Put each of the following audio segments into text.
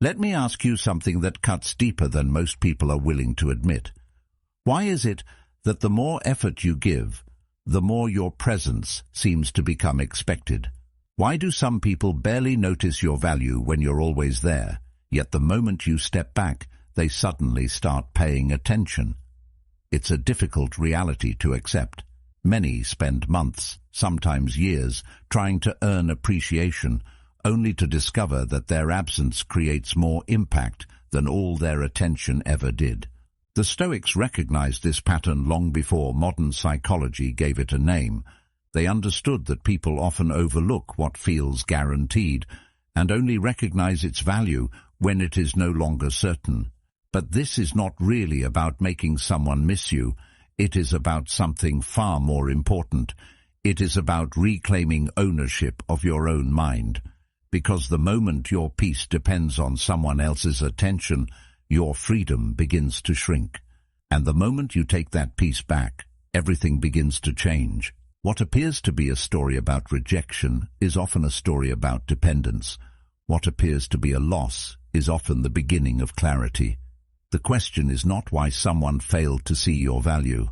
Let me ask you something that cuts deeper than most people are willing to admit. Why is it that the more effort you give, the more your presence seems to become expected? Why do some people barely notice your value when you're always there, yet the moment you step back, they suddenly start paying attention? It's a difficult reality to accept. Many spend months, sometimes years, trying to earn appreciation, only to discover that their absence creates more impact than all their attention ever did. The Stoics recognized this pattern long before modern psychology gave it a name. They understood that people often overlook what feels guaranteed and only recognize its value when it is no longer certain. But this is not really about making someone miss you. It is about something far more important. It is about reclaiming ownership of your own mind. Because the moment your peace depends on someone else's attention, your freedom begins to shrink. And the moment you take that peace back, everything begins to change. What appears to be a story about rejection is often a story about dependence. What appears to be a loss is often the beginning of clarity. The question is not why someone failed to see your value.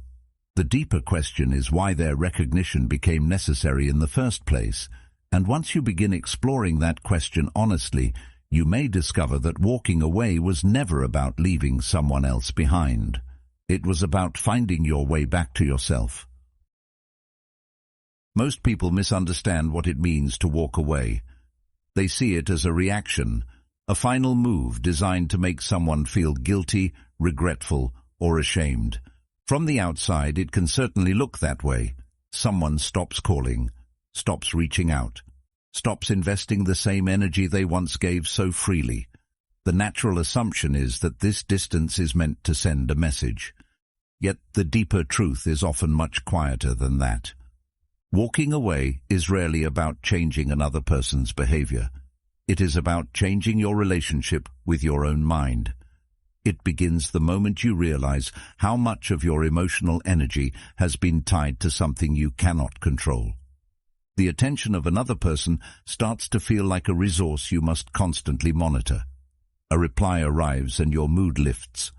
The deeper question is why their recognition became necessary in the first place. And once you begin exploring that question honestly, you may discover that walking away was never about leaving someone else behind. It was about finding your way back to yourself. Most people misunderstand what it means to walk away. They see it as a reaction, a final move designed to make someone feel guilty, regretful, or ashamed. From the outside, it can certainly look that way. Someone stops calling, stops reaching out, stops investing the same energy they once gave so freely. The natural assumption is that this distance is meant to send a message. Yet the deeper truth is often much quieter than that. Walking away is rarely about changing another person's behavior. It is about changing your relationship with your own mind. It begins the moment you realize how much of your emotional energy has been tied to something you cannot control. The attention of another person starts to feel like a resource you must constantly monitor. A reply arrives and your mood lifts.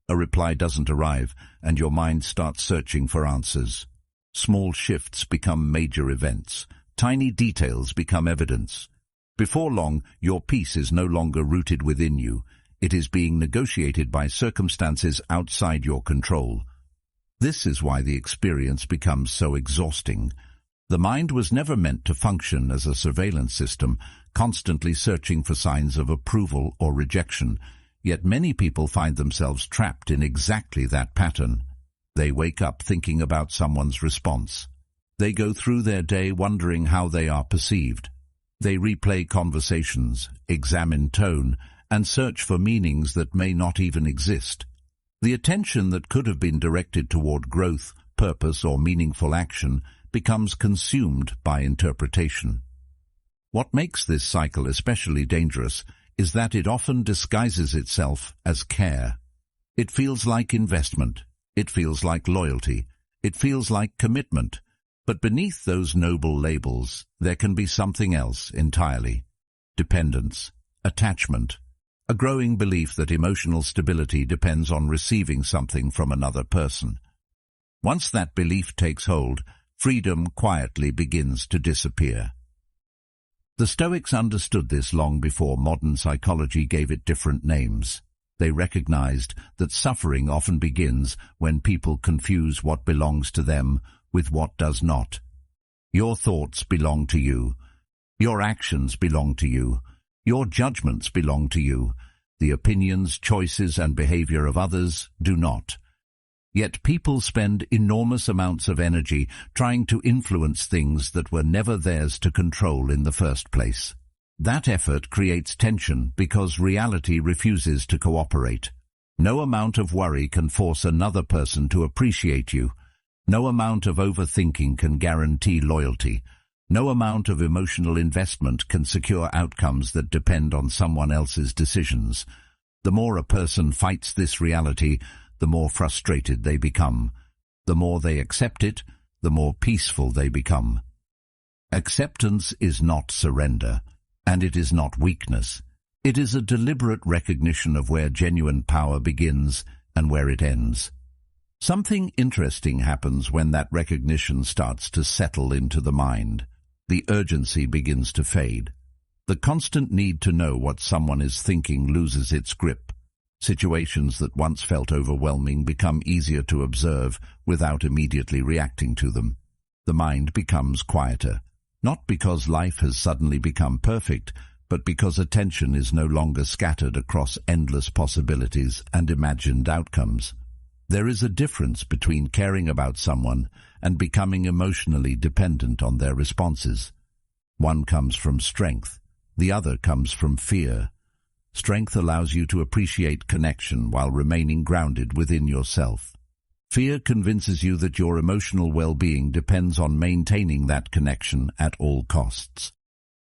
A reply doesn't arrive and your mind starts searching for answers. Small shifts become major events. Tiny details become evidence. Before long, your peace is no longer rooted within you. It is being negotiated by circumstances outside your control. This is why the experience becomes so exhausting. The mind was never meant to function as a surveillance system, constantly searching for signs of approval or rejection. Yet many people find themselves trapped in exactly that pattern. They wake up thinking about someone's response. They go through their day wondering how they are perceived. They replay conversations, examine tone, and search for meanings that may not even exist. The attention that could have been directed toward growth, purpose, or meaningful action becomes consumed by interpretation. What makes this cycle especially dangerous is that it often disguises itself as care. It feels like investment. It feels like loyalty. It feels like commitment. But beneath those noble labels, there can be something else entirely. Dependence, attachment, a growing belief that emotional stability depends on receiving something from another person. Once that belief takes hold, freedom quietly begins to disappear. The Stoics understood this long before modern psychology gave it different names. They recognized that suffering often begins when people confuse what belongs to them with what does not. Your thoughts belong to you. Your actions belong to you. Your judgments belong to you. The opinions, choices, and behavior of others do not. Yet people spend enormous amounts of energy trying to influence things that were never theirs to control in the first place. That effort creates tension because reality refuses to cooperate. No amount of worry can force another person to appreciate you. No amount of overthinking can guarantee loyalty. No amount of emotional investment can secure outcomes that depend on someone else's decisions. The more a person fights this reality, the more frustrated they become. The more they accept it, the more peaceful they become. Acceptance is not surrender, and it is not weakness. It is a deliberate recognition of where genuine power begins and where it ends. Something interesting happens when that recognition starts to settle into the mind. The urgency begins to fade. The constant need to know what someone is thinking loses its grip. Situations that once felt overwhelming become easier to observe without immediately reacting to them. The mind becomes quieter, not because life has suddenly become perfect, but because attention is no longer scattered across endless possibilities and imagined outcomes. There is a difference between caring about someone and becoming emotionally dependent on their responses. One comes from strength, the other comes from fear. Strength allows you to appreciate connection while remaining grounded within yourself. Fear convinces you that your emotional well-being depends on maintaining that connection at all costs.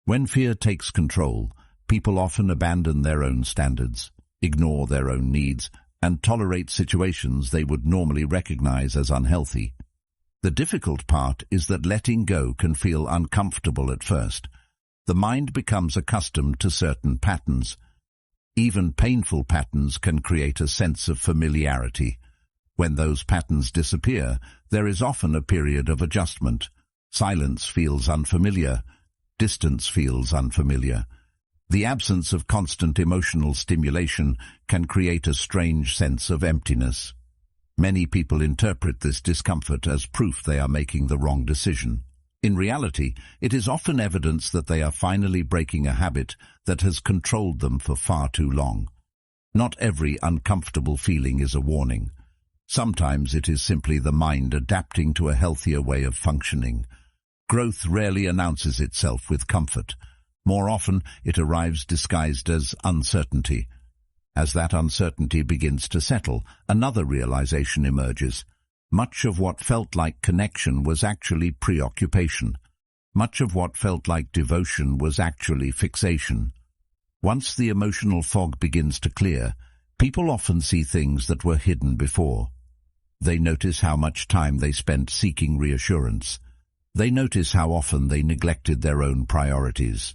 When fear takes control, people often abandon their own standards, ignore their own needs, and tolerate situations they would normally recognize as unhealthy. The difficult part is that letting go can feel uncomfortable at first. The mind becomes accustomed to certain patterns. Even painful patterns can create a sense of familiarity. When those patterns disappear, there is often a period of adjustment. Silence feels unfamiliar. Distance feels unfamiliar. The absence of constant emotional stimulation can create a strange sense of emptiness. Many people interpret this discomfort as proof they are making the wrong decision. In reality, it is often evidence that they are finally breaking a habit that has controlled them for far too long. Not every uncomfortable feeling is a warning. Sometimes it is simply the mind adapting to a healthier way of functioning. Growth rarely announces itself with comfort. More often, it arrives disguised as uncertainty. As that uncertainty begins to settle, another realization emerges. Much of what felt like connection was actually preoccupation. Much of what felt like devotion was actually fixation. Once the emotional fog begins to clear, people often see things that were hidden before. They notice how much time they spent seeking reassurance. They notice how often they neglected their own priorities.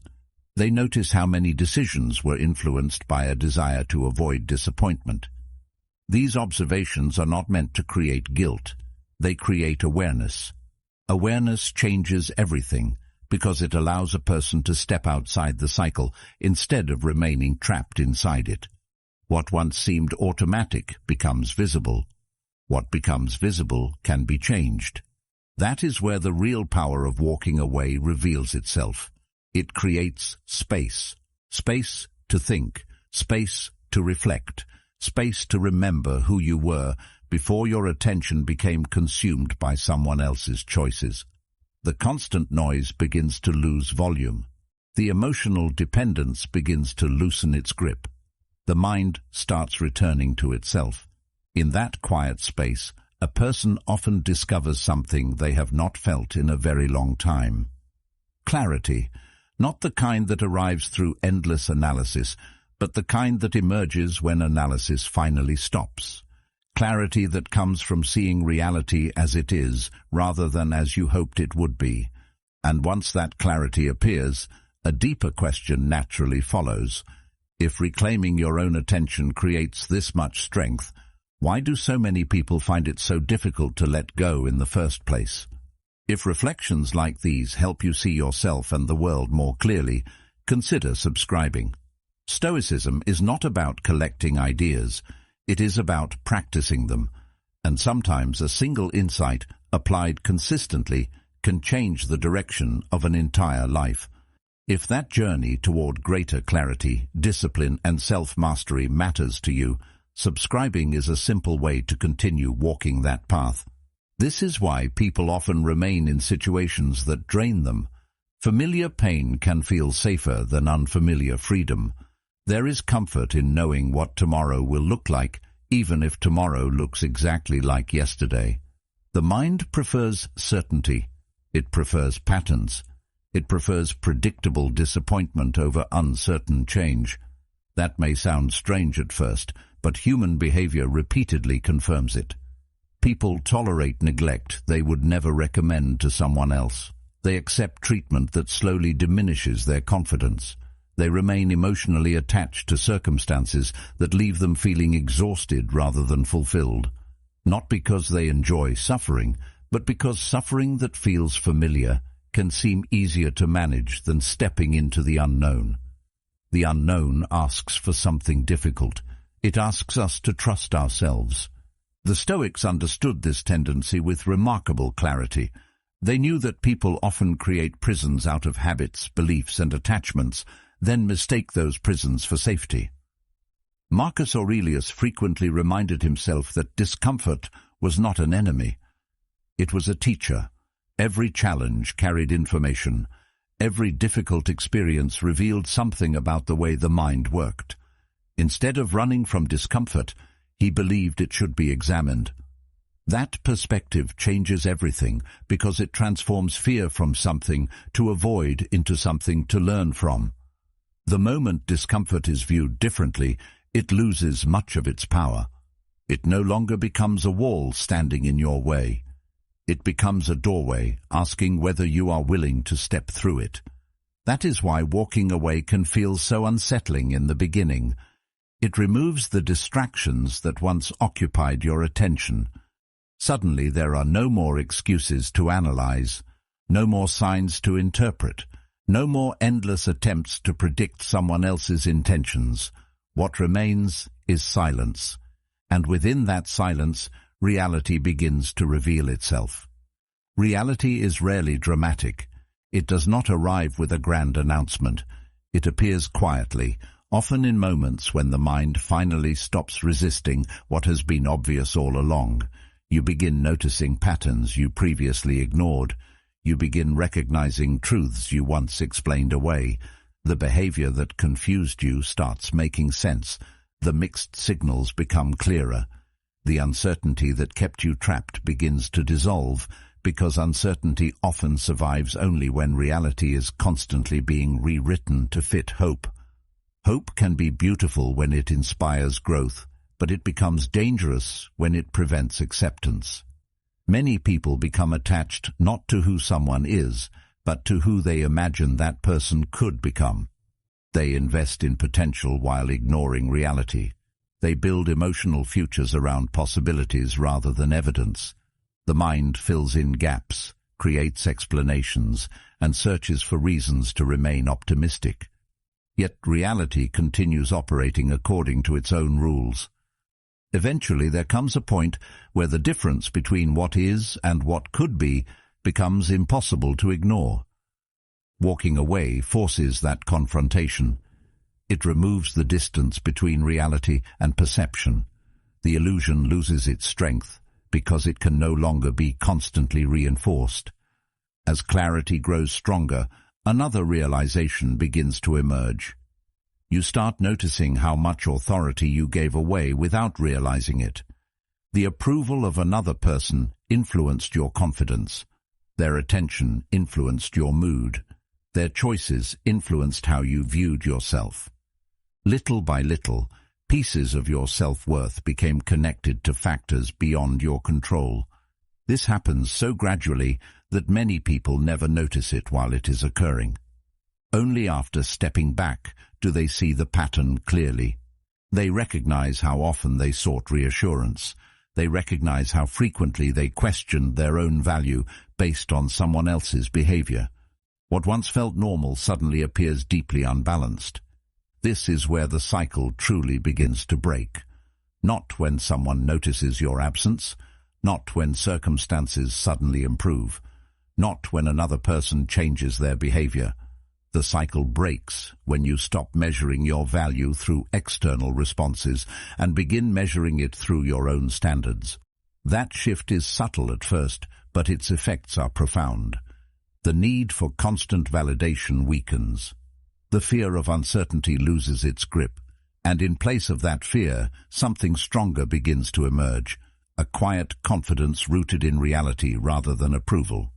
They notice how many decisions were influenced by a desire to avoid disappointment. These observations are not meant to create guilt. They create awareness. Awareness changes everything because it allows a person to step outside the cycle instead of remaining trapped inside it. What once seemed automatic becomes visible. What becomes visible can be changed. That is where the real power of walking away reveals itself. It creates space. Space to think. Space to reflect. Space to remember who you were before your attention became consumed by someone else's choices. The constant noise begins to lose volume. The emotional dependence begins to loosen its grip. The mind starts returning to itself. In that quiet space, a person often discovers something they have not felt in a very long time. Clarity, not the kind that arrives through endless analysis, but the kind that emerges when analysis finally stops. Clarity that comes from seeing reality as it is, rather than as you hoped it would be. And once that clarity appears, a deeper question naturally follows. If reclaiming your own attention creates this much strength, why do so many people find it so difficult to let go in the first place? If reflections like these help you see yourself and the world more clearly, consider subscribing. Stoicism is not about collecting ideas. It is about practicing them. And sometimes a single insight, applied consistently, can change the direction of an entire life. If that journey toward greater clarity, discipline, and self-mastery matters to you, subscribing is a simple way to continue walking that path. This is why people often remain in situations that drain them. Familiar pain can feel safer than unfamiliar freedom. There is comfort in knowing what tomorrow will look like, even if tomorrow looks exactly like yesterday. The mind prefers certainty. It prefers patterns. It prefers predictable disappointment over uncertain change. That may sound strange at first, but human behavior repeatedly confirms it. People tolerate neglect they would never recommend to someone else. They accept treatment that slowly diminishes their confidence. They remain emotionally attached to circumstances that leave them feeling exhausted rather than fulfilled, not because they enjoy suffering, but because suffering that feels familiar can seem easier to manage than stepping into the unknown. The unknown asks for something difficult. It asks us to trust ourselves. The Stoics understood this tendency with remarkable clarity. They knew that people often create prisons out of habits, beliefs, and attachments, then mistake those prisons for safety. Marcus Aurelius frequently reminded himself that discomfort was not an enemy. It was a teacher. Every challenge carried information. Every difficult experience revealed something about the way the mind worked. Instead of running from discomfort, he believed it should be examined. That perspective changes everything because it transforms fear from something to avoid into something to learn from. The moment discomfort is viewed differently, it loses much of its power. It no longer becomes a wall standing in your way. It becomes a doorway, asking whether you are willing to step through it. That is why walking away can feel so unsettling in the beginning. It removes the distractions that once occupied your attention. Suddenly there are no more excuses to analyze, no more signs to interpret, no more endless attempts to predict someone else's intentions. What remains is silence, and within that silence, reality begins to reveal itself. Reality is rarely dramatic. It does not arrive with a grand announcement. It appears quietly, often in moments when the mind finally stops resisting what has been obvious all along. You begin noticing patterns you previously ignored. You begin recognizing truths you once explained away. The behavior that confused you starts making sense. The mixed signals become clearer. The uncertainty that kept you trapped begins to dissolve, because uncertainty often survives only when reality is constantly being rewritten to fit hope. Hope can be beautiful when it inspires growth, but it becomes dangerous when it prevents acceptance. Many people become attached not to who someone is, but to who they imagine that person could become. They invest in potential while ignoring reality. They build emotional futures around possibilities rather than evidence. The mind fills in gaps, creates explanations, and searches for reasons to remain optimistic. Yet reality continues operating according to its own rules. Eventually there comes a point where the difference between what is and what could be becomes impossible to ignore. Walking away forces that confrontation. It removes the distance between reality and perception. The illusion loses its strength because it can no longer be constantly reinforced. As clarity grows stronger, another realization begins to emerge. You start noticing how much authority you gave away without realizing it. The approval of another person influenced your confidence. Their attention influenced your mood. Their choices influenced how you viewed yourself. Little by little, pieces of your self-worth became connected to factors beyond your control. This happens so gradually that many people never notice it while it is occurring. Only after stepping back do they see the pattern clearly. They recognize how often they sought reassurance. They recognize how frequently they questioned their own value based on someone else's behavior. What once felt normal suddenly appears deeply unbalanced. This is where the cycle truly begins to break. Not when someone notices your absence, not when circumstances suddenly improve, not when another person changes their behavior. The cycle breaks when you stop measuring your value through external responses and begin measuring it through your own standards. That shift is subtle at first, but its effects are profound. The need for constant validation weakens. The fear of uncertainty loses its grip, and in place of that fear, something stronger begins to emerge, a quiet confidence rooted in reality rather than approval.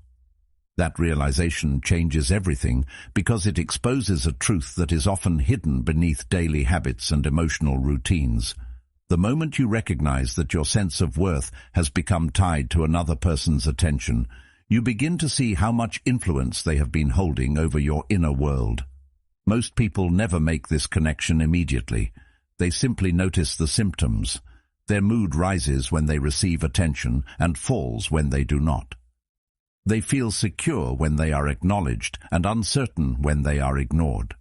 That realization changes everything because it exposes a truth that is often hidden beneath daily habits and emotional routines. The moment you recognize that your sense of worth has become tied to another person's attention, you begin to see how much influence they have been holding over your inner world. Most people never make this connection immediately. They simply notice the symptoms. Their mood rises when they receive attention and falls when they do not. They feel secure when they are acknowledged and uncertain when they are ignored.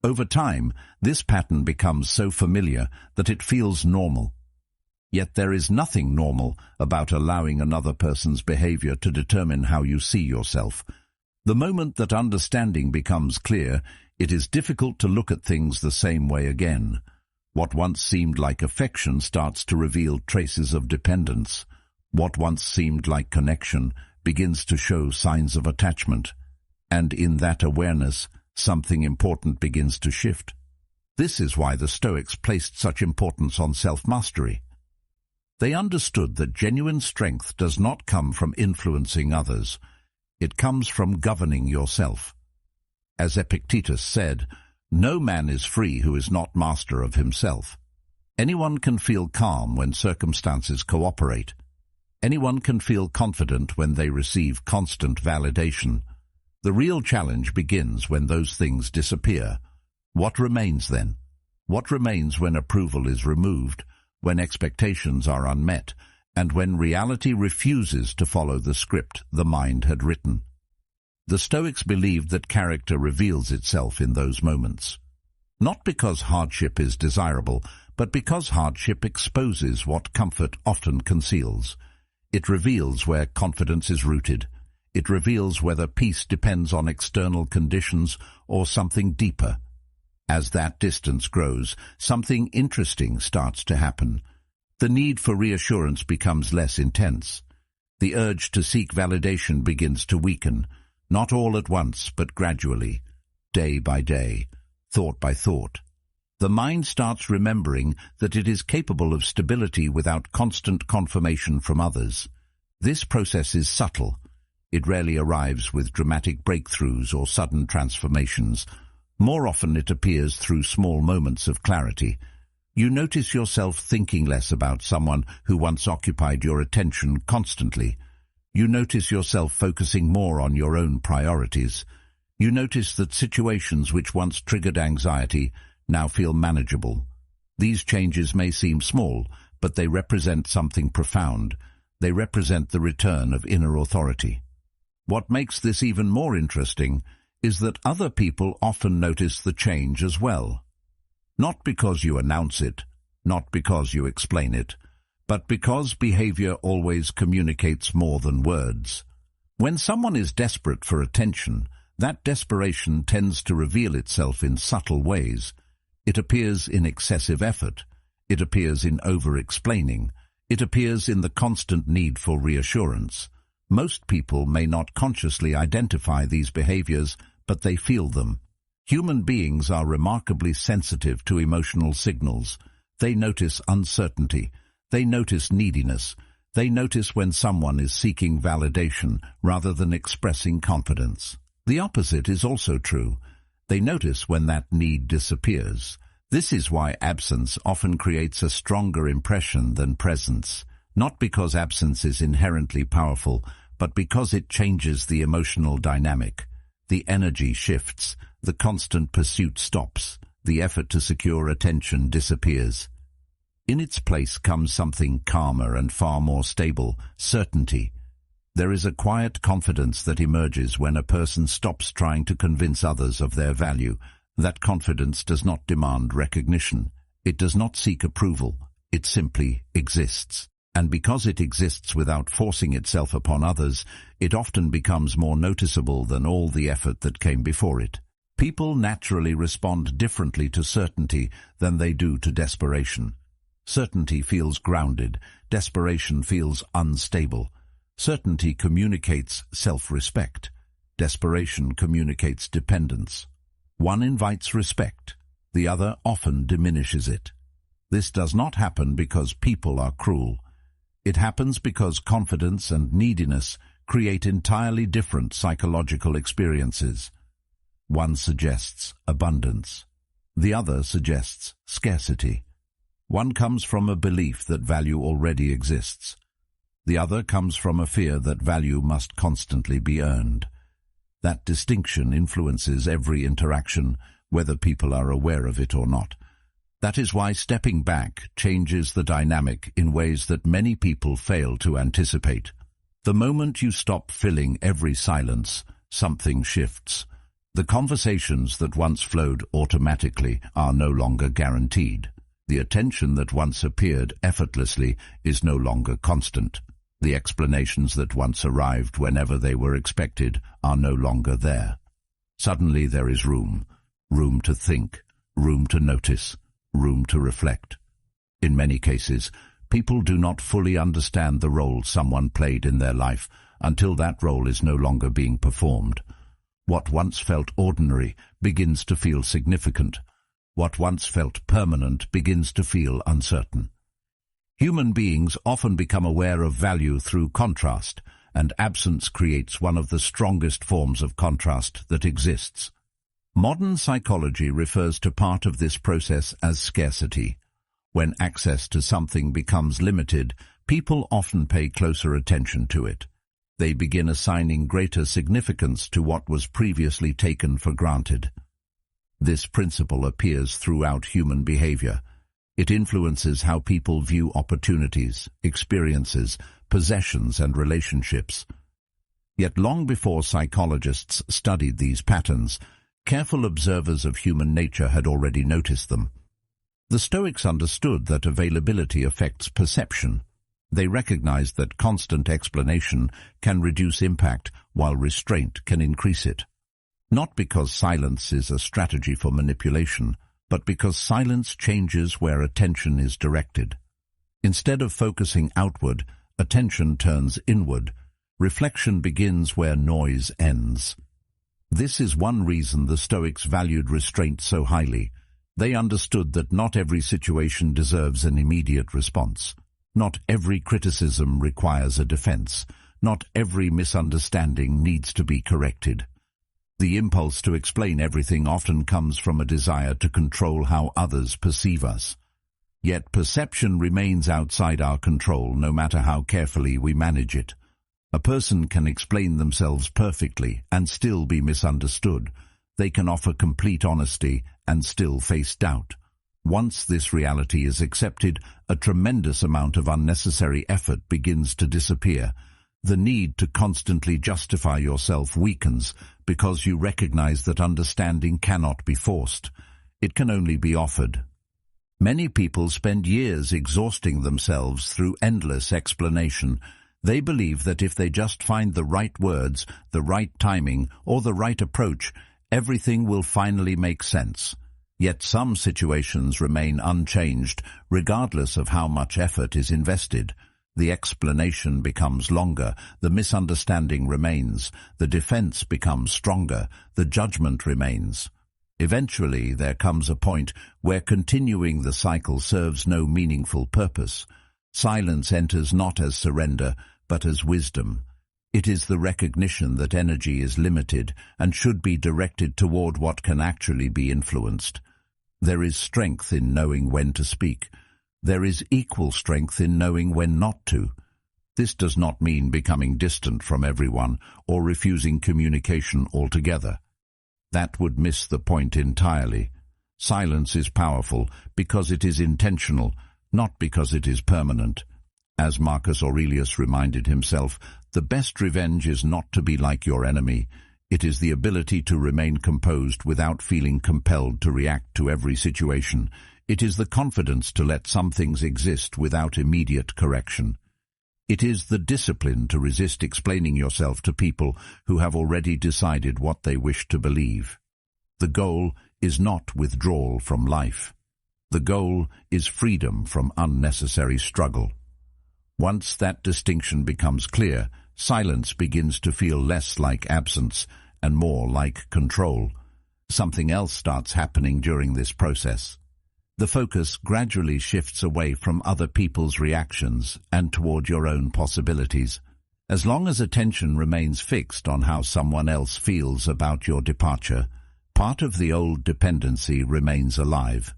Over time, this pattern becomes so familiar that it feels normal. Yet there is nothing normal about allowing another person's behavior to determine how you see yourself. The moment that understanding becomes clear, it is difficult to look at things the same way again. What once seemed like affection starts to reveal traces of dependence. What once seemed like connection begins to show signs of attachment. And in that awareness, something important begins to shift. This is why the Stoics placed such importance on self-mastery. They understood that genuine strength does not come from influencing others. It comes from governing yourself. As Epictetus said, "No man is free who is not master of himself." Anyone can feel calm when circumstances cooperate. Anyone can feel confident when they receive constant validation. The real challenge begins when those things disappear. What remains then? What remains when approval is removed, when expectations are unmet, and when reality refuses to follow the script the mind had written? The Stoics believed that character reveals itself in those moments. Not because hardship is desirable, but because hardship exposes what comfort often conceals. It reveals where confidence is rooted. It reveals whether peace depends on external conditions or something deeper. As that distance grows, something interesting starts to happen. The need for reassurance becomes less intense. The urge to seek validation begins to weaken, not all at once, but gradually, day by day, thought by thought. The mind starts remembering that it is capable of stability without constant confirmation from others. This process is subtle. It rarely arrives with dramatic breakthroughs or sudden transformations. More often it appears through small moments of clarity. You notice yourself thinking less about someone who once occupied your attention constantly. You notice yourself focusing more on your own priorities. You notice that situations which once triggered anxiety now feel manageable. These changes may seem small, but they represent something profound. They represent the return of inner authority. What makes this even more interesting is that other people often notice the change as well. Not because you announce it, not because you explain it, but because behavior always communicates more than words. When someone is desperate for attention, that desperation tends to reveal itself in subtle ways. It appears in excessive effort. It appears in over-explaining. It appears in the constant need for reassurance. Most people may not consciously identify these behaviors, but they feel them. Human beings are remarkably sensitive to emotional signals. They notice uncertainty. They notice neediness. They notice when someone is seeking validation rather than expressing confidence. The opposite is also true. They notice when that need disappears. This is why absence often creates a stronger impression than presence. Not because absence is inherently powerful, but because it changes the emotional dynamic. The energy shifts, the constant pursuit stops, the effort to secure attention disappears. In its place comes something calmer and far more stable, certainty. There is a quiet confidence that emerges when a person stops trying to convince others of their value. That confidence does not demand recognition. It does not seek approval. It simply exists. And because it exists without forcing itself upon others, it often becomes more noticeable than all the effort that came before it. People naturally respond differently to certainty than they do to desperation. Certainty feels grounded. Desperation feels unstable. Certainty communicates self-respect. Desperation communicates dependence. One invites respect. The other often diminishes it. This does not happen because people are cruel. It happens because confidence and neediness create entirely different psychological experiences. One suggests abundance. The other suggests scarcity. One comes from a belief that value already exists. The other comes from a fear that value must constantly be earned. That distinction influences every interaction, whether people are aware of it or not. That is why stepping back changes the dynamic in ways that many people fail to anticipate. The moment you stop filling every silence, something shifts. The conversations that once flowed automatically are no longer guaranteed. The attention that once appeared effortlessly is no longer constant. The explanations that once arrived whenever they were expected are no longer there. Suddenly there is room to think, room to notice, room to reflect. In many cases, people do not fully understand the role someone played in their life until that role is no longer being performed. What once felt ordinary begins to feel significant. What once felt permanent begins to feel uncertain. Human beings often become aware of value through contrast, and absence creates one of the strongest forms of contrast that exists. Modern psychology refers to part of this process as scarcity. When access to something becomes limited, people often pay closer attention to it. They begin assigning greater significance to what was previously taken for granted. This principle appears throughout human behavior. It influences how people view opportunities, experiences, possessions, and relationships. Yet long before psychologists studied these patterns, careful observers of human nature had already noticed them. The Stoics understood that availability affects perception. They recognized that constant explanation can reduce impact while restraint can increase it. Not because silence is a strategy for manipulation, but because silence changes where attention is directed. Instead of focusing outward, attention turns inward. Reflection begins where noise ends. This is one reason the Stoics valued restraint so highly. They understood that not every situation deserves an immediate response. Not every criticism requires a defense. Not every misunderstanding needs to be corrected. The impulse to explain everything often comes from a desire to control how others perceive us. Yet perception remains outside our control no matter how carefully we manage it. A person can explain themselves perfectly and still be misunderstood. They can offer complete honesty and still face doubt. Once this reality is accepted, a tremendous amount of unnecessary effort begins to disappear. The need to constantly justify yourself weakens because you recognize that understanding cannot be forced. It can only be offered. Many people spend years exhausting themselves through endless explanation. They believe that if they just find the right words, the right timing, or the right approach, everything will finally make sense. Yet some situations remain unchanged, regardless of how much effort is invested. The explanation becomes longer, the misunderstanding remains, the defense becomes stronger, the judgment remains. Eventually, there comes a point where continuing the cycle serves no meaningful purpose. Silence enters not as surrender, but as wisdom. It is the recognition that energy is limited and should be directed toward what can actually be influenced. There is strength in knowing when to speak. There is equal strength in knowing when not to. This does not mean becoming distant from everyone or refusing communication altogether. That would miss the point entirely. Silence is powerful because it is intentional, not because it is permanent. As Marcus Aurelius reminded himself, the best revenge is not to be like your enemy. It is the ability to remain composed without feeling compelled to react to every situation. It is the confidence to let some things exist without immediate correction. It is the discipline to resist explaining yourself to people who have already decided what they wish to believe. The goal is not withdrawal from life. The goal is freedom from unnecessary struggle. Once that distinction becomes clear, silence begins to feel less like absence and more like control. Something else starts happening during this process. The focus gradually shifts away from other people's reactions and toward your own possibilities. As long as attention remains fixed on how someone else feels about your departure, part of the old dependency remains alive.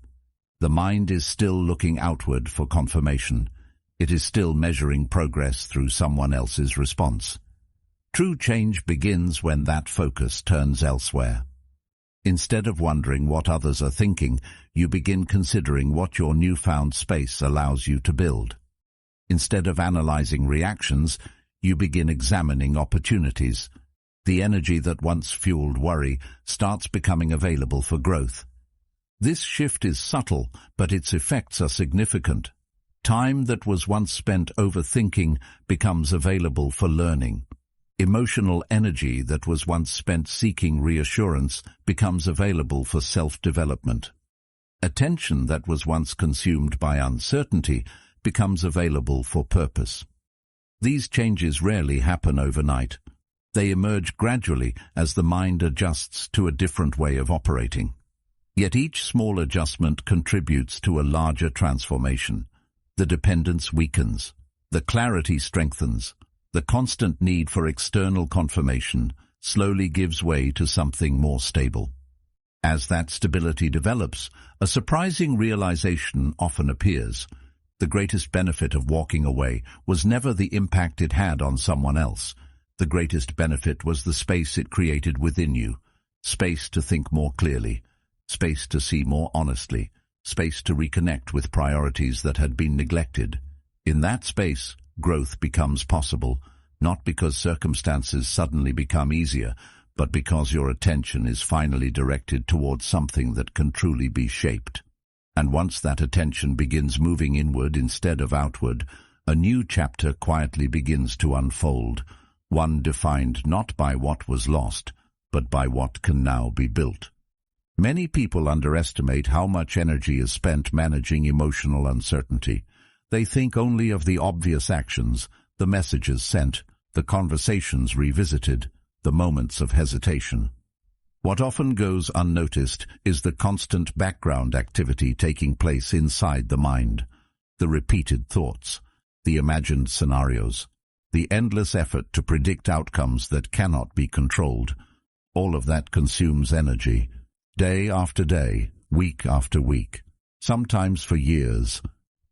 The mind is still looking outward for confirmation. It is still measuring progress through someone else's response. True change begins when that focus turns elsewhere. Instead of wondering what others are thinking, you begin considering what your newfound space allows you to build. Instead of analyzing reactions, you begin examining opportunities. The energy that once fueled worry starts becoming available for growth. This shift is subtle, but its effects are significant. Time that was once spent overthinking becomes available for learning. Emotional energy that was once spent seeking reassurance becomes available for self-development. Attention that was once consumed by uncertainty becomes available for purpose. These changes rarely happen overnight. They emerge gradually as the mind adjusts to a different way of operating. Yet each small adjustment contributes to a larger transformation. The dependence weakens. The clarity strengthens. The constant need for external confirmation slowly gives way to something more stable. As that stability develops, a surprising realization often appears. The greatest benefit of walking away was never the impact it had on someone else. The greatest benefit was the space it created within you. Space to think more clearly. Space to see more honestly. Space to reconnect with priorities that had been neglected. In that space, growth becomes possible, not because circumstances suddenly become easier, but because your attention is finally directed towards something that can truly be shaped. And once that attention begins moving inward instead of outward, a new chapter quietly begins to unfold, one defined not by what was lost, but by what can now be built. Many people underestimate how much energy is spent managing emotional uncertainty. They think only of the obvious actions, the messages sent, the conversations revisited, the moments of hesitation. What often goes unnoticed is the constant background activity taking place inside the mind, the repeated thoughts, the imagined scenarios, the endless effort to predict outcomes that cannot be controlled. All of that consumes energy, day after day, week after week, sometimes for years.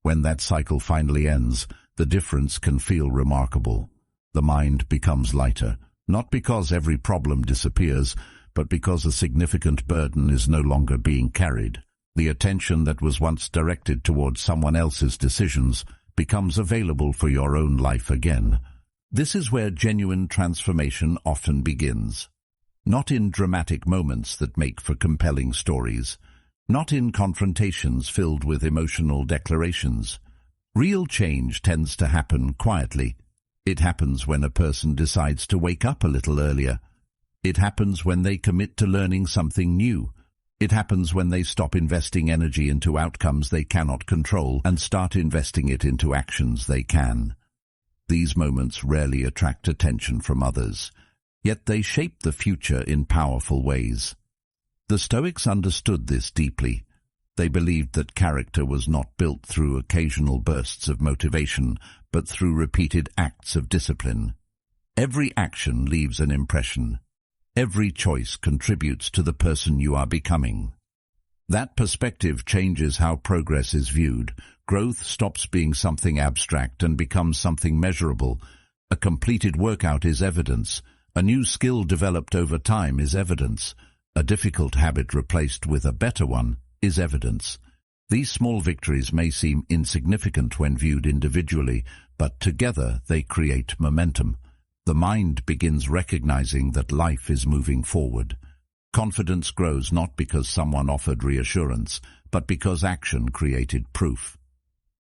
When that cycle finally ends, the difference can feel remarkable. The mind becomes lighter, not because every problem disappears, but because a significant burden is no longer being carried. The attention that was once directed towards someone else's decisions becomes available for your own life again. This is where genuine transformation often begins. Not in dramatic moments that make for compelling stories, not in confrontations filled with emotional declarations. Real change tends to happen quietly. It happens when a person decides to wake up a little earlier. It happens when they commit to learning something new. It happens when they stop investing energy into outcomes they cannot control and start investing it into actions they can. These moments rarely attract attention from others, yet they shape the future in powerful ways. The Stoics understood this deeply. They believed that character was not built through occasional bursts of motivation, but through repeated acts of discipline. Every action leaves an impression. Every choice contributes to the person you are becoming. That perspective changes how progress is viewed. Growth stops being something abstract and becomes something measurable. A completed workout is evidence. A new skill developed over time is evidence. A difficult habit replaced with a better one is evidence. These small victories may seem insignificant when viewed individually, but together they create momentum. The mind begins recognizing that life is moving forward. Confidence grows not because someone offered reassurance, but because action created proof.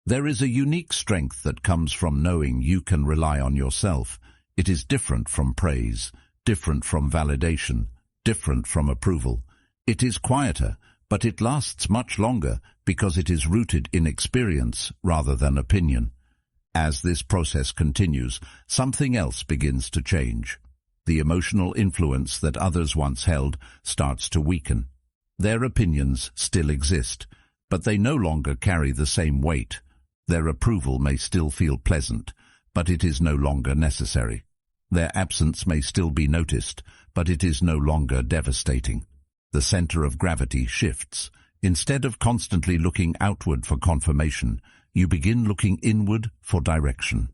There is a unique strength that comes from knowing you can rely on yourself. It is different from praise, different from validation, different from approval. It is quieter, but it lasts much longer because it is rooted in experience rather than opinion. As this process continues, something else begins to change. The emotional influence that others once held starts to weaken. Their opinions still exist, but they no longer carry the same weight. Their approval may still feel pleasant, but it is no longer necessary. Their absence may still be noticed, but it is no longer devastating. The center of gravity shifts. Instead of constantly looking outward for confirmation, you begin looking inward for direction.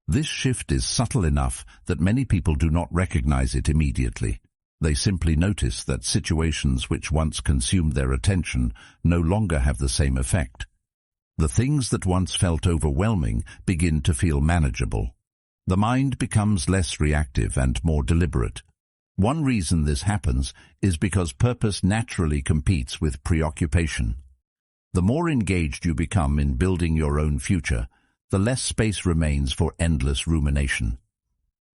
This shift is subtle enough that many people do not recognize it immediately. They simply notice that situations which once consumed their attention no longer have the same effect. The things that once felt overwhelming begin to feel manageable. The mind becomes less reactive and more deliberate. One reason this happens is because purpose naturally competes with preoccupation. The more engaged you become in building your own future, the less space remains for endless rumination.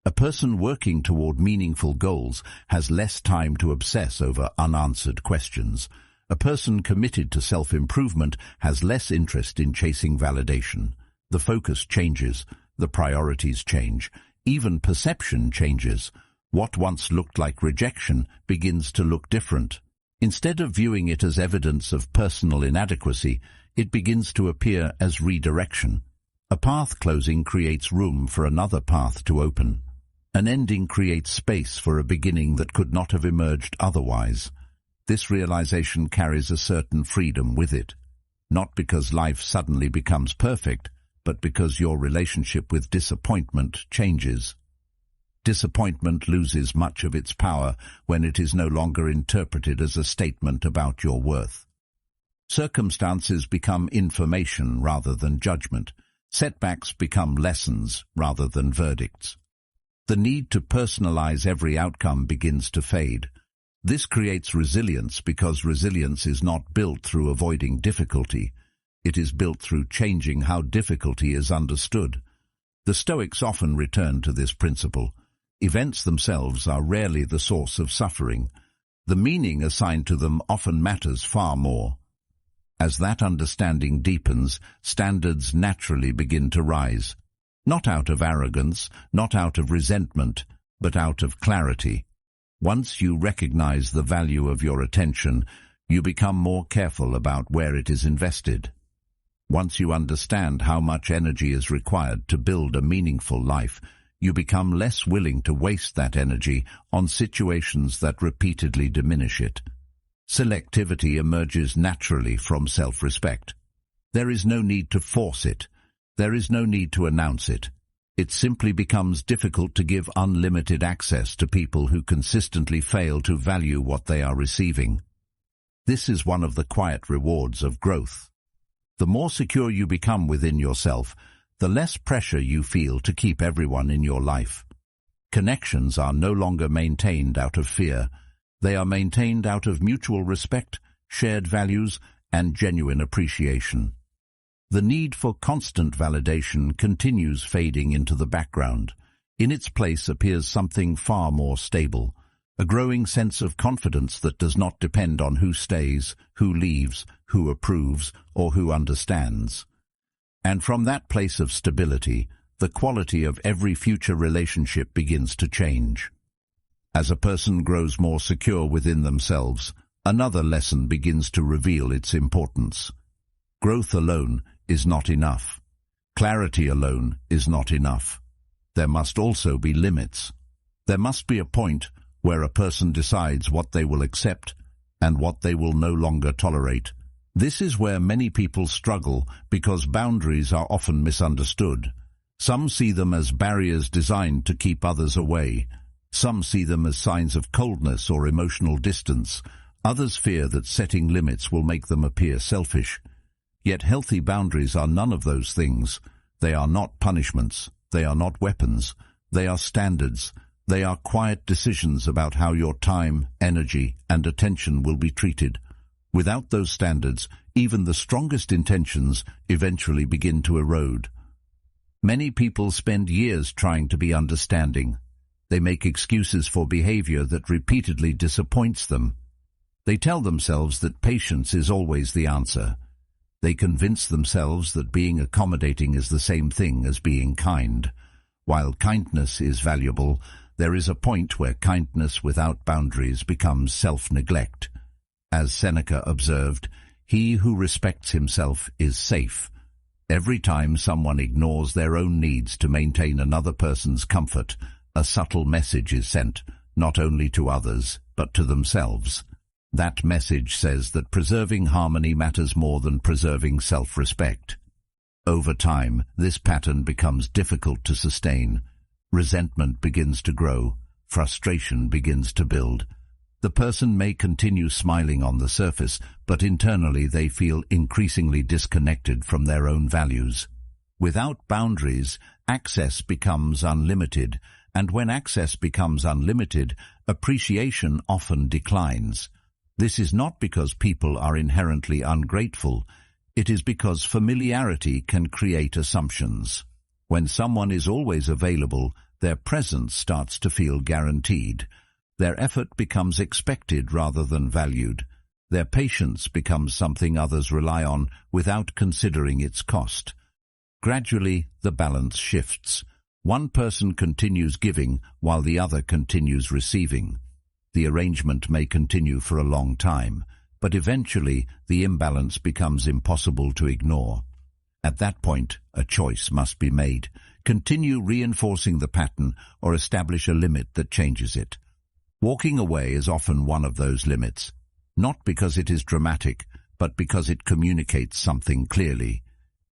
A person working toward meaningful goals has less time to obsess over unanswered questions. A person committed to self-improvement has less interest in chasing validation. The focus changes, the priorities change, even perception changes. What once looked like rejection begins to look different. Instead of viewing it as evidence of personal inadequacy, it begins to appear as redirection. A path closing creates room for another path to open. An ending creates space for a beginning that could not have emerged otherwise. This realization carries a certain freedom with it, not because life suddenly becomes perfect, but because your relationship with disappointment changes. Disappointment loses much of its power when it is no longer interpreted as a statement about your worth. Circumstances become information rather than judgment. Setbacks become lessons rather than verdicts. The need to personalize every outcome begins to fade. This creates resilience because resilience is not built through avoiding difficulty. It is built through changing how difficulty is understood. The Stoics often return to this principle. Events themselves are rarely the source of suffering. The meaning assigned to them often matters far more. As that understanding deepens, standards naturally begin to rise. Not out of arrogance, not out of resentment, but out of clarity. Once you recognize the value of your attention, you become more careful about where it is invested. Once you understand how much energy is required to build a meaningful life, you become less willing to waste that energy on situations that repeatedly diminish it. Selectivity emerges naturally from self-respect. There is no need to force it. There is no need to announce it. It simply becomes difficult to give unlimited access to people who consistently fail to value what they are receiving. This is one of the quiet rewards of growth. The more secure you become within yourself, the less pressure you feel to keep everyone in your life. Connections are no longer maintained out of fear. They are maintained out of mutual respect, shared values, and genuine appreciation. The need for constant validation continues fading into the background. In its place appears something far more stable, a growing sense of confidence that does not depend on who stays, who leaves, who approves, or who understands. And from that place of stability, the quality of every future relationship begins to change. As a person grows more secure within themselves, another lesson begins to reveal its importance. Growth alone is not enough. Clarity alone is not enough. There must also be limits. There must be a point where a person decides what they will accept and what they will no longer tolerate. This is where many people struggle because boundaries are often misunderstood. Some see them as barriers designed to keep others away. Some see them as signs of coldness or emotional distance. Others fear that setting limits will make them appear selfish. Yet healthy boundaries are none of those things. They are not punishments. They are not weapons. They are standards. They are quiet decisions about how your time, energy, and attention will be treated. Without those standards, even the strongest intentions eventually begin to erode. Many people spend years trying to be understanding. They make excuses for behavior that repeatedly disappoints them. They tell themselves that patience is always the answer. They convince themselves that being accommodating is the same thing as being kind. While kindness is valuable, there is a point where kindness without boundaries becomes self-neglect. As Seneca observed, he who respects himself is safe. Every time someone ignores their own needs to maintain another person's comfort, a subtle message is sent, not only to others, but to themselves. That message says that preserving harmony matters more than preserving self-respect. Over time, this pattern becomes difficult to sustain. Resentment begins to grow. frustration begins to build. The person may continue smiling on the surface, but internally they feel increasingly disconnected from their own values. Without boundaries, access becomes unlimited, and when access becomes unlimited, appreciation often declines. This is not because people are inherently ungrateful. It is because familiarity can create assumptions. When someone is always available, their presence starts to feel guaranteed. Their effort becomes expected rather than valued. Their patience becomes something others rely on without considering its cost. Gradually, the balance shifts. One person continues giving while the other continues receiving. The arrangement may continue for a long time, but eventually the imbalance becomes impossible to ignore. At that point, a choice must be made. Continue reinforcing the pattern or establish a limit that changes it. Walking away is often one of those limits, not because it is dramatic, but because it communicates something clearly.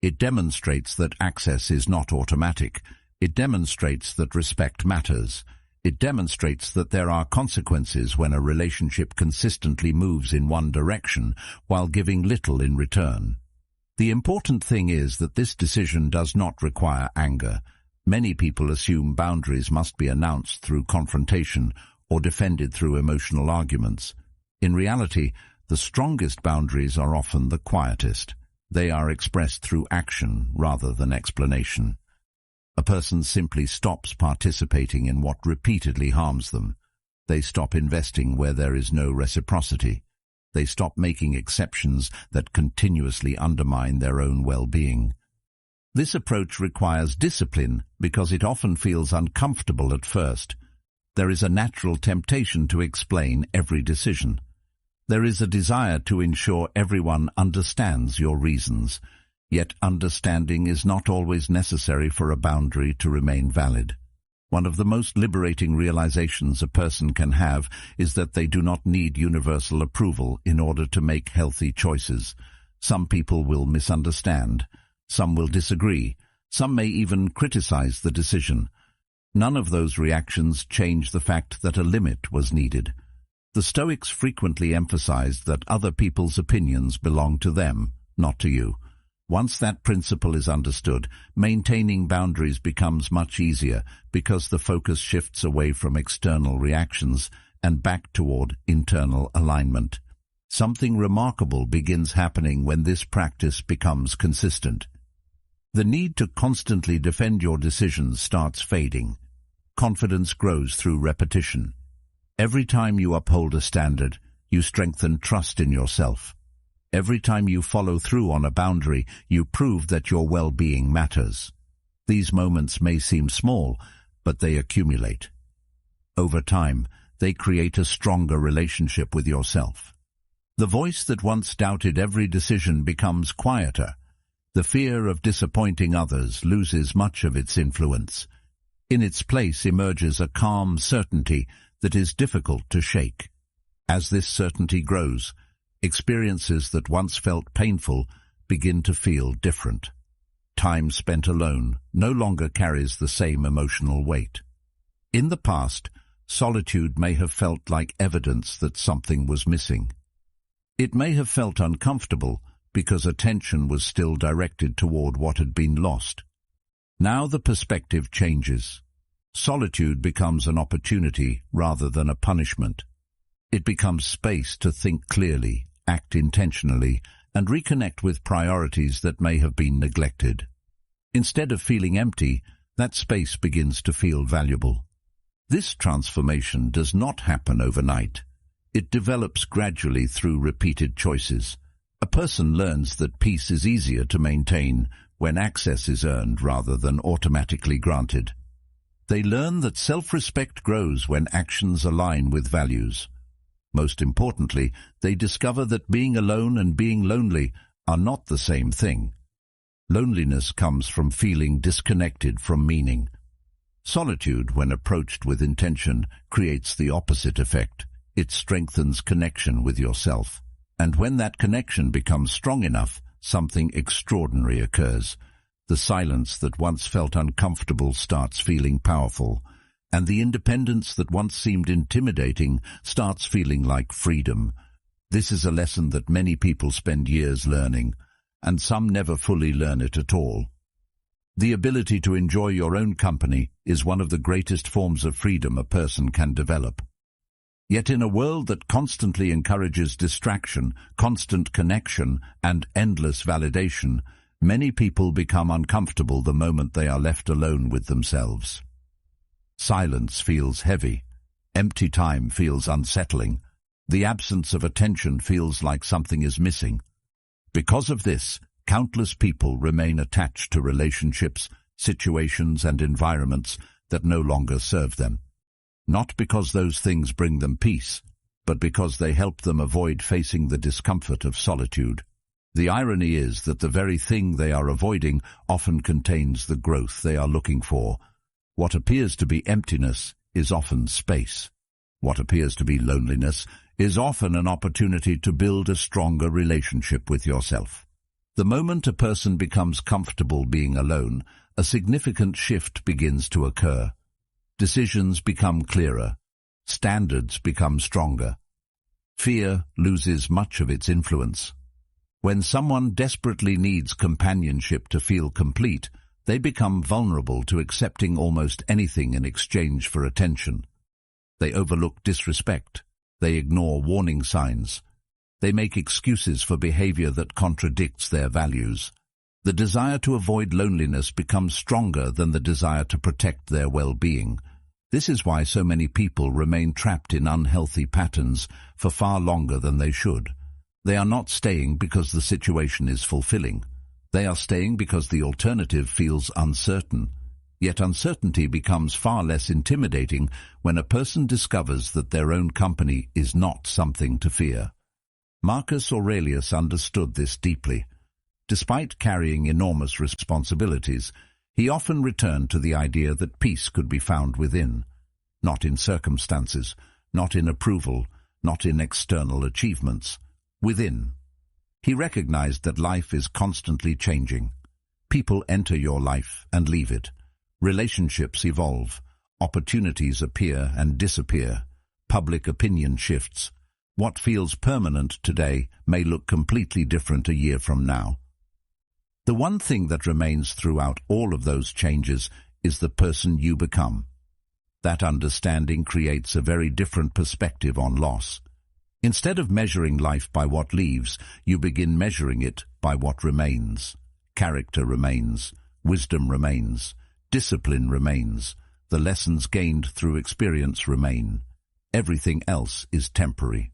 It demonstrates that access is not automatic. It demonstrates that respect matters. It demonstrates that there are consequences when a relationship consistently moves in one direction while giving little in return. The important thing is that this decision does not require anger. Many people assume boundaries must be announced through confrontation or defended through emotional arguments. In reality, the strongest boundaries are often the quietest. They are expressed through action rather than explanation. A person simply stops participating in what repeatedly harms them. They stop investing where there is no reciprocity. They stop making exceptions that continuously undermine their own well-being. This approach requires discipline because it often feels uncomfortable at first. There is a natural temptation to explain every decision. There is a desire to ensure everyone understands your reasons. Yet understanding is not always necessary for a boundary to remain valid. One of the most liberating realizations a person can have is that they do not need universal approval in order to make healthy choices. Some people will misunderstand. Some will disagree. Some may even criticize the decision. None of those reactions change the fact that a limit was needed. The Stoics frequently emphasized that other people's opinions belong to them, not to you. Once that principle is understood, maintaining boundaries becomes much easier because the focus shifts away from external reactions and back toward internal alignment. Something remarkable begins happening when this practice becomes consistent. The need to constantly defend your decisions starts fading. Confidence grows through repetition. Every time you uphold a standard, you strengthen trust in yourself. Every time you follow through on a boundary, you prove that your well-being matters. These moments may seem small, but they accumulate. Over time, they create a stronger relationship with yourself. The voice that once doubted every decision becomes quieter. The fear of disappointing others loses much of its influence. In its place emerges a calm certainty that is difficult to shake. As this certainty grows, experiences that once felt painful begin to feel different. Time spent alone no longer carries the same emotional weight. In the past, solitude may have felt like evidence that something was missing. It may have felt uncomfortable because attention was still directed toward what had been lost. Now the perspective changes. Solitude becomes an opportunity rather than a punishment. It becomes space to think clearly, act intentionally, and reconnect with priorities that may have been neglected. Instead of feeling empty, that space begins to feel valuable. This transformation does not happen overnight. It develops gradually through repeated choices. A person learns that peace is easier to maintain when access is earned rather than automatically granted. They learn that self-respect grows when actions align with values. Most importantly, they discover that being alone and being lonely are not the same thing. Loneliness comes from feeling disconnected from meaning. Solitude, when approached with intention, creates the opposite effect. It strengthens connection with yourself. And when that connection becomes strong enough, something extraordinary occurs. The silence that once felt uncomfortable starts feeling powerful. and the independence that once seemed intimidating starts feeling like freedom. This is a lesson that many people spend years learning, and some never fully learn it at all. The ability to enjoy your own company is one of the greatest forms of freedom a person can develop. Yet in a world that constantly encourages distraction, constant connection, and endless validation, many people become uncomfortable the moment they are left alone with themselves. Silence feels heavy. Empty time feels unsettling. The absence of attention feels like something is missing. Because of this, countless people remain attached to relationships, situations, and environments that no longer serve them. Not because those things bring them peace, but because they help them avoid facing the discomfort of solitude. The irony is that the very thing they are avoiding often contains the growth they are looking for. What appears to be emptiness is often space. What appears to be loneliness is often an opportunity to build a stronger relationship with yourself. The moment a person becomes comfortable being alone, a significant shift begins to occur. Decisions become clearer. Standards become stronger. Fear loses much of its influence. When someone desperately needs companionship to feel complete, they become vulnerable to accepting almost anything in exchange for attention. They overlook disrespect. They ignore warning signs. They make excuses for behavior that contradicts their values. The desire to avoid loneliness becomes stronger than the desire to protect their well-being. This is why so many people remain trapped in unhealthy patterns for far longer than they should. They are not staying because the situation is fulfilling. They are staying because the alternative feels uncertain. Yet uncertainty becomes far less intimidating when a person discovers that their own company is not something to fear. Marcus Aurelius understood this deeply. Despite carrying enormous responsibilities, he often returned to the idea that peace could be found within, not in circumstances, not in approval, not in external achievements, within. He recognized that life is constantly changing. People enter your life and leave it. Relationships evolve. Opportunities appear and disappear. Public opinion shifts. What feels permanent today may look completely different a year from now. The one thing that remains throughout all of those changes is the person you become. That understanding creates a very different perspective on loss. Instead of measuring life by what leaves, you begin measuring it by what remains. Character remains, wisdom remains, discipline remains, the lessons gained through experience remain. Everything else is temporary.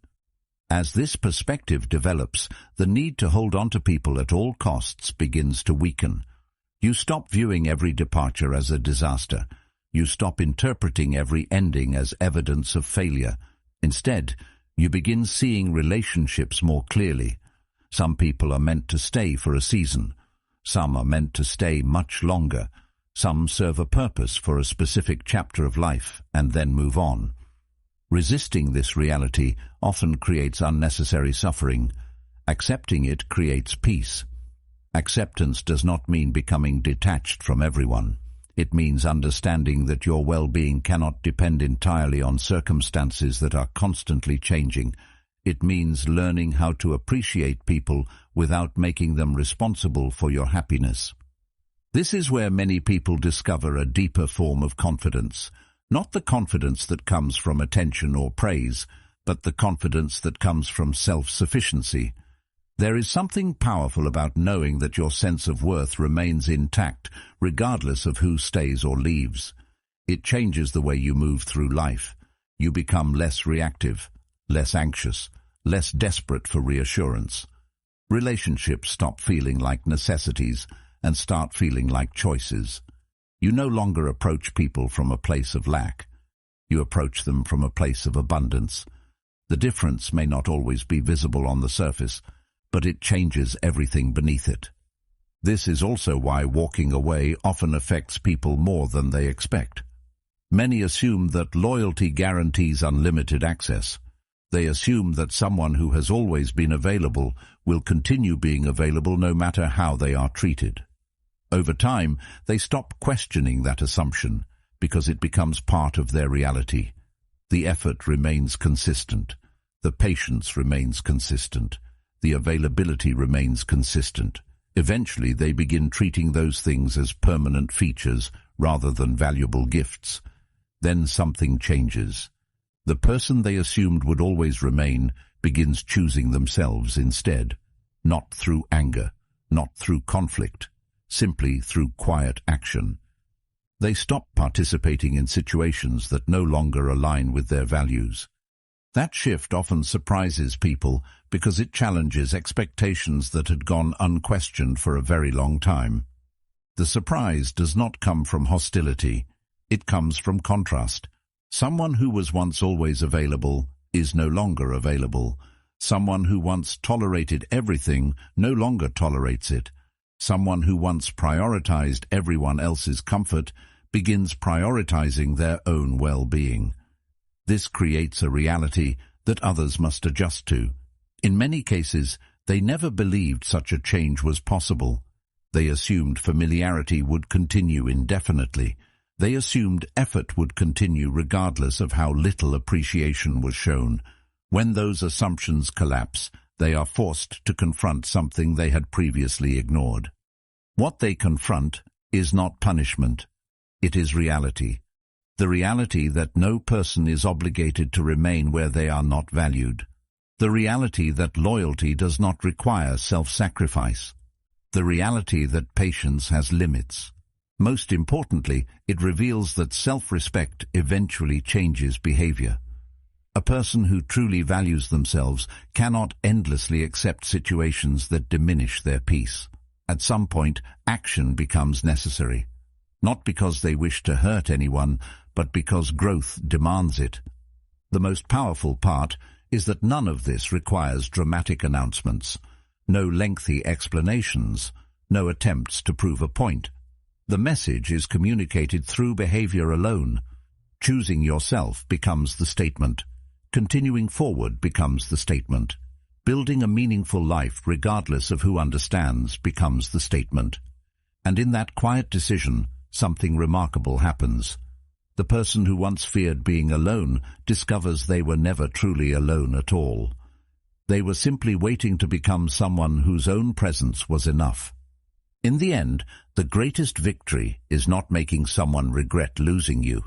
As this perspective develops, the need to hold on to people at all costs begins to weaken. You stop viewing every departure as a disaster. You stop interpreting every ending as evidence of failure. Instead, you begin seeing relationships more clearly. Some people are meant to stay for a season. Some are meant to stay much longer. Some serve a purpose for a specific chapter of life and then move on. Resisting this reality often creates unnecessary suffering. Accepting it creates peace. Acceptance does not mean becoming detached from everyone. It means understanding that your well-being cannot depend entirely on circumstances that are constantly changing. It means learning how to appreciate people without making them responsible for your happiness. This is where many people discover a deeper form of confidence. Not the confidence that comes from attention or praise, but the confidence that comes from self-sufficiency. There is something powerful about knowing that your sense of worth remains intact, regardless of who stays or leaves. It changes the way you move through life. You become less reactive, less anxious, less desperate for reassurance. Relationships stop feeling like necessities and start feeling like choices. You no longer approach people from a place of lack. You approach them from a place of abundance. The difference may not always be visible on the surface, but it changes everything beneath it. This is also why walking away often affects people more than they expect. Many assume that loyalty guarantees unlimited access. They assume that someone who has always been available will continue being available no matter how they are treated. Over time, they stop questioning that assumption. because it becomes part of their reality. The effort remains consistent. The patience remains consistent. The availability remains consistent. Eventually, they begin treating those things as permanent features rather than valuable gifts. Then something changes. The person they assumed would always remain begins choosing themselves instead, not through anger, not through conflict, simply through quiet action. They stop participating in situations that no longer align with their values. That shift often surprises people because it challenges expectations that had gone unquestioned for a very long time. The surprise does not come from hostility, it comes from contrast. Someone who was once always available is no longer available. Someone who once tolerated everything no longer tolerates it. Someone who once prioritized everyone else's comfort begins prioritizing their own well-being. This creates a reality that others must adjust to. In many cases, they never believed such a change was possible. They assumed familiarity would continue indefinitely. They assumed effort would continue regardless of how little appreciation was shown. When those assumptions collapse, they are forced to confront something they had previously ignored. What they confront is not punishment. It is reality. The reality that no person is obligated to remain where they are not valued. The reality that loyalty does not require self-sacrifice. The reality that patience has limits. Most importantly, it reveals that self-respect eventually changes behavior. A person who truly values themselves cannot endlessly accept situations that diminish their peace. At some point, action becomes necessary. Not because they wish to hurt anyone, but because growth demands it. The most powerful part is that none of this requires dramatic announcements, no lengthy explanations, no attempts to prove a point. The message is communicated through behavior alone. Choosing yourself becomes the statement. Continuing forward becomes the statement. Building a meaningful life regardless of who understands becomes the statement. And in that quiet decision, something remarkable happens. The person who once feared being alone discovers they were never truly alone at all. They were simply waiting to become someone whose own presence was enough. In the end, the greatest victory is not making someone regret losing you.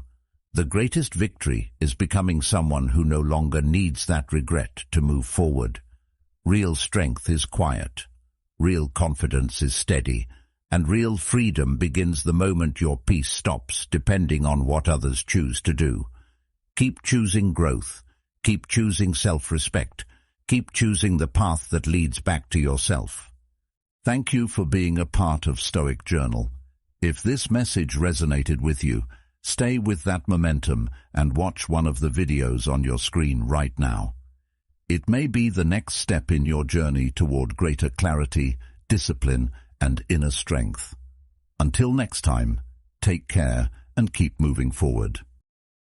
The greatest victory is becoming someone who no longer needs that regret to move forward. Real strength is quiet. Real confidence is steady. And real freedom begins the moment your peace stops depending on what others choose to do. Keep choosing growth. Keep choosing self-respect. Keep choosing the path that leads back to yourself. Thank you for being a part of Stoic Journal. If this message resonated with you, stay with that momentum and watch one of the videos on your screen right now. It may be the next step in your journey toward greater clarity, discipline, and inner strength. Until next time, take care and keep moving forward.